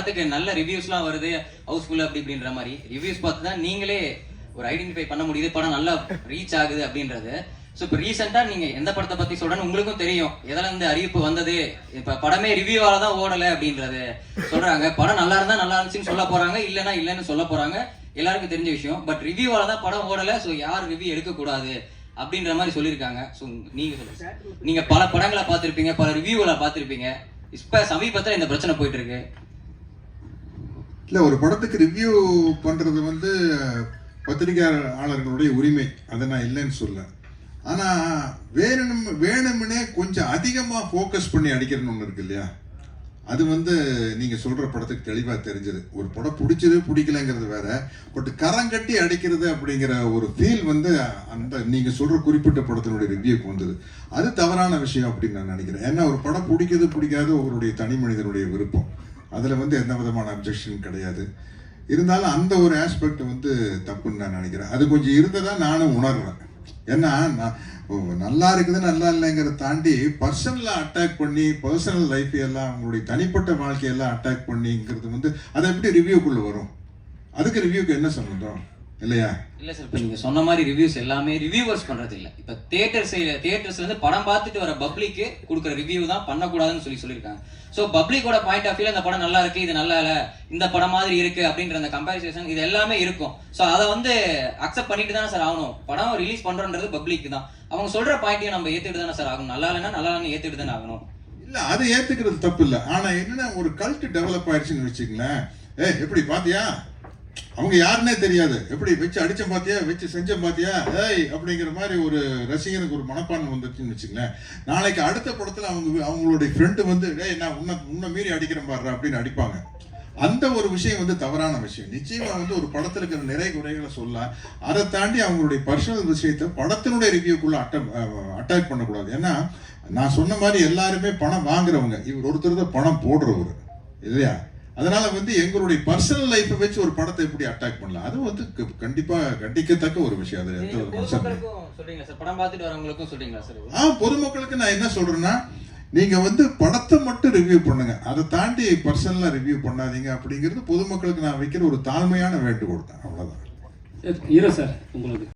படத்துக்கு நல்ல ரிவ்யூஸ்லாம் வருது, ஹவுஸ்ஃபுல் அப்படி இப்படின்ற மாதிரி ரிவ்யூஸ் பார்த்து தான் நீங்களே ஒரு ஐடென்டிஃபை பண்ண முடியுது படம் நல்லா ரீச் ஆகுது அப்படின்றது. ஸோ இப்போ ரீசெண்டா நீங்க எந்த படத்தை பத்தி சொல்றேன்னு உங்களுக்கும் தெரியும், எதில் இந்த அறிவிப்பு வந்தது, இப்ப படமே ரிவ்யூவால தான் ஓடலை அப்படின்றது சொல்றாங்க. படம் நல்லா இருந்தா நல்லா இருந்துச்சுன்னு சொல்ல போறாங்க, இல்லைன்னா இல்லைன்னு சொல்ல போறாங்க, எல்லாருக்கும் தெரிஞ்ச விஷயம். பட் ரிவ்யூவால தான் படம் ஓடலை, ஸோ யாரும் ரிவ்யூ எடுக்கக்கூடாது அப்படின்ற மாதிரி சொல்லியிருக்காங்க. ஸோ நீங்க சொல்லுங்க, நீங்க பல படங்களை பார்த்துருப்பீங்க, பல ரிவ்யூகளை பார்த்துருப்பீங்க, இப்ப சமீபத்தில் இந்த பிரச்சனை போயிட்டு இருக்கு. இல்லை, ஒரு படத்துக்கு ரிவ்யூ பண்றது வந்து பத்திரிகையாளர்களுடைய உரிமை, அதை நான் இல்லைன்னு சொல்ல. ஆனால் வேணும்னே கொஞ்சம் அதிகமாக ஃபோக்கஸ் பண்ணி அடிக்கிறன்னு ஒன்று இருக்கு இல்லையா, அது வந்து நீங்கள் சொல்கிற படத்துக்கு தெளிவாக தெரிஞ்சது. ஒரு படம் பிடிச்சது பிடிக்கலைங்கிறது வேற, பட் கரங்கட்டி அடிக்கிறது அப்படிங்கிற ஒரு ஃபீல் வந்து அந்த நீங்கள் சொல்கிற குறிப்பிட்ட படத்தினுடைய ரிவ்யூக்கு வந்தது. அது தவறான விஷயம் அப்படின்னு நான் நினைக்கிறேன். ஏன்னா ஒரு படம் பிடிக்கிறது பிடிக்காது அவருடைய தனி மனிதனுடைய விருப்பம், அதில் வந்து எந்த விதமான அப்ஜெக்ஷன் கிடையாது. இருந்தாலும் அந்த ஒரு ஆஸ்பெக்ட் வந்து தப்புன்னு நான் நினைக்கிறேன். அது கொஞ்சம் இருந்ததா நானும் உணர்றேன். ஏன்னா நல்லா இருக்குது நல்லா இல்லைங்கிறத தாண்டி பர்சனலாக அட்டாக் பண்ணி பர்சனல் லைஃப் எல்லாம் அவங்களுடைய தனிப்பட்ட வாழ்க்கையெல்லாம் அட்டாக் பண்ணிங்கிறது வந்து அது எப்படி ரிவ்யூக்குள்ள வரும்? அதுக்கு ரிவ்யூக்கு என்ன சம்பந்தம் இல்லையா? இல்ல சார், இப்ப நீங்க சொன்ன மாதிரி ரிவ்யூஸ் எல்லாமே ரிவ்யூவர்ஸ் பண்றது இல்ல. இப்ப தியேட்டர்ஸ்ல இருந்து படம் பார்த்துட்டு வர பப்ளிக்கு கொடுக்குற ரிவ்யூ தான் பண்ணக்கூடாதுன்னு சொல்லியிருக்காங்க. ஸோ பப்ளிக்கோட பாயிண்ட் ஆஃப் வியூல இந்த படம் நல்லா இருக்கு, இது நல்லா இல்ல, இந்த படம் மாதிரி இருக்கு அப்படின்ற அந்த கம்பேரிசேஷன் இது எல்லாமே இருக்கும். ஸோ அதை வந்து அக்செப்ட் பண்ணிட்டு தானே சார் ஆகணும். படம் ரிலீஸ் பண்றோன்றது பப்ளிக் தான், அவங்க சொல்ற பாயிண்ட்டையும் நம்ம ஏத்துட்டு தானே சார் ஆகணும். நல்லா இல்லைன்னா நல்லா இல்லைன்னு ஏத்துட்டு தானே ஆகணும். இல்ல, அதை ஏத்துக்கிறது தப்பு இல்லை. ஆனா என்னன்னா ஒரு கல்ட் டெவலப் ஆயிடுச்சுன்னு வச்சுங்களேன். எப்படி பாத்தியா, அவங்க யாருன்னே தெரியாது, எப்படி வச்சு அடிச்ச பாத்தியா, வச்சு செஞ்ச பாத்தியா, ஏய் அப்படிங்கிற மாதிரி ஒரு ரசிகனுக்கு ஒரு மனப்பான்மை வந்துச்சுன்னு வச்சுங்களேன். நாளைக்கு அடுத்த படத்துல அவங்களுடைய ஃப்ரெண்டு வந்து நான் உன்னை மீறி அடிக்கிறேன் பாடுற அப்படின்னு அடிப்பாங்க. அந்த ஒரு விஷயம் வந்து தவறான விஷயம். நிச்சயமா வந்து ஒரு படத்துல இருக்கிற நிறை குறைகளை சொல்ல, அதை தாண்டி அவங்களுடைய பர்சனல் விஷயத்தை படத்தினுடைய ரிவ்யூக்குள்ள அட்டாக் பண்ணக்கூடாது. ஏன்னா நான் சொன்ன மாதிரி எல்லாருமே பணம் வாங்குறவங்க, இவர் ஒருத்தர் தான் பணம் போடுறவர் இல்லையா. அதனால வந்து எங்களுடைய பர்சனல் லைஃபை வச்சு ஒரு படத்தை எப்படி அட்டாக் பண்ணலாம், அது வந்து கண்டிப்பா கண்டிக்கத்தக்க ஒரு விஷயம். அது பொதுமக்களுக்கு நான் என்ன சொல்றேன்னா, நீங்க வந்து படத்தை மட்டும் ரிவ்யூ பண்ணுங்க, அதை தாண்டி பர்சனலா ரிவ்யூ பண்ணாதீங்க அப்படிங்கிறது பொதுமக்களுக்கு நான் வைக்கிற ஒரு தாழ்மையான வேண்டுகோள் தான். அவ்வளவுதான். சார் உங்களுக்கு